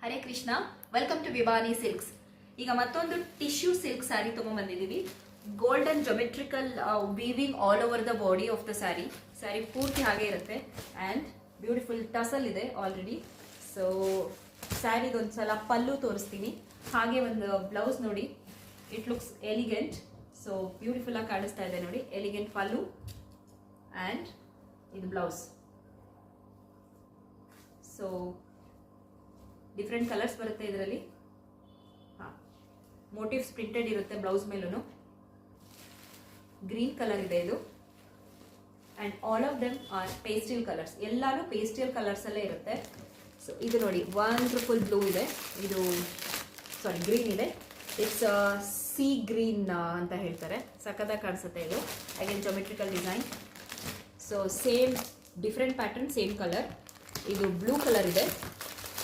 Hare Krishna, welcome to Vivani silks. ಈಗ ಮತ್ತೊಂದು tissue silk sari ತಗೊಂಡ್ಬಂದಿದ್ದೀವಿ. Golden geometrical weaving all over the body of the sari. Sari ಪೂರ್ತಿ ಹಾಗೆ ಇರುತ್ತೆ ಆ್ಯಂಡ್ ಬ್ಯೂಟಿಫುಲ್ ಟಸಲ್ ಇದೆ ಆಲ್ರೆಡಿ. ಸೊ ಸ್ಯಾರಿದೊಂದ್ಸಲ ಪಲ್ಲು ತೋರಿಸ್ತೀನಿ. ಹಾಗೆ ಒಂದು ಬ್ಲೌಸ್ ನೋಡಿ, it looks elegant. So beautiful ಆಗಿ ಕಾಣಿಸ್ತಾ ಇದೆ ನೋಡಿ, ಎಲಿಗೆಂಟ್ ಪಲ್ಲು ಆ್ಯಂಡ್ ಇದು ಬ್ಲೌಸ್. ಸೊ ಡಿಫ್ರೆಂಟ್ ಕಲರ್ಸ್ ಬರುತ್ತೆ ಇದರಲ್ಲಿ. ಮೋಟಿವ್ಸ್ ಪ್ರಿಂಟೆಡ್ ಇರುತ್ತೆ ಬ್ಲೌಸ್ ಮೇಲೂ. ಗ್ರೀನ್ ಕಲರ್ ಇದೆ ಇದು and all of them are pastel colours. ಎಲ್ಲಾನು ಪೇಸ್ಟಲ್ ಕಲರ್ಸ್ ಅಲ್ಲೇ ಇರುತ್ತೆ. ಸೊ ಇದು ನೋಡಿ, ವಂಡರ್ಫುಲ್ ಬ್ಲೂ ಇದೆ, ಇದು ಗ್ರೀನ್ ಇದೆ. ಇಟ್ಸ್ ಸಿ ಗ್ರೀನ್ ಅಂತ ಹೇಳ್ತಾರೆ. ಸಖತ್ತಾಗಿ ಕಾಣಿಸುತ್ತೆ ಇದು. Again geometrical design. So same different pattern, same colour. ಇದು ಬ್ಲೂ ಕಲರ್ ಇದೆ,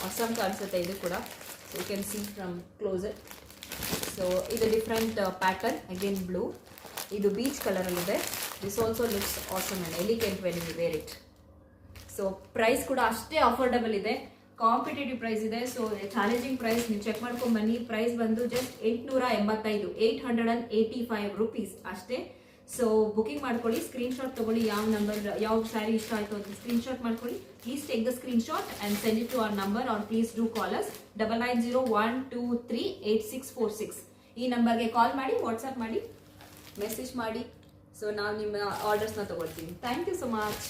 ಆಸಮ್ ಕಾಣಿಸುತ್ತೆ ಇದು ಕೂಡ. You can see from closer. So ಇದು ಡಿಫ್ರೆಂಟ್ ಪ್ಯಾಟರ್ನ್, ಅಗೇನ್ ಬ್ಲೂ. ಇದು ಬೀಚ್ ಕಲರಲ್ಲಿದೆ. This also looks awesome and elegant when you wear it. So price ಕೂಡ ಅಷ್ಟೇ ಅಫೋರ್ಡಬಲ್ ಇದೆ, ಕಾಂಪಿಟೇಟಿವ್ ಪ್ರೈಸ್ ಇದೆ. ಸೊ ಚಾಲೆಂಜಿಂಗ್ ಪ್ರೈಸ್, ನೀವು ಚೆಕ್ ಮಾಡ್ಕೊಂಡು ಬನ್ನಿ. ಪ್ರೈಸ್ ಬಂದು ಜಸ್ಟ್ 885, 885 ರುಪೀಸ್ ಅಷ್ಟೇ. ಸೊ ಬುಕಿಂಗ್ ಮಾಡ್ಕೊಳ್ಳಿ, ಸ್ಕ್ರೀನ್ಶಾಟ್ ತಗೊಳ್ಳಿ. ಯಾವ ನಂಬರ್, ಯಾವ ಸ್ಯಾರಿ ಇಷ್ಟ ಆಯಿತು ಅಂತ ಸ್ಕ್ರೀನ್ಶಾಟ್ ಮಾಡ್ಕೊಳ್ಳಿ. Please take the screenshot and send it to our number, or please do call us 9901238646. ಈ ನಂಬರ್ಗೆ ಕಾಲ್ ಮಾಡಿ, ವಾಟ್ಸಪ್ ಮಾಡಿ, ಮೆಸೇಜ್ ಮಾಡಿ. ಸೊ ನಾವು ನಿಮ್ಮ ಆರ್ಡರ್ಸ್ನ ತಗೊಳ್ತೀವಿ. Thank you so much.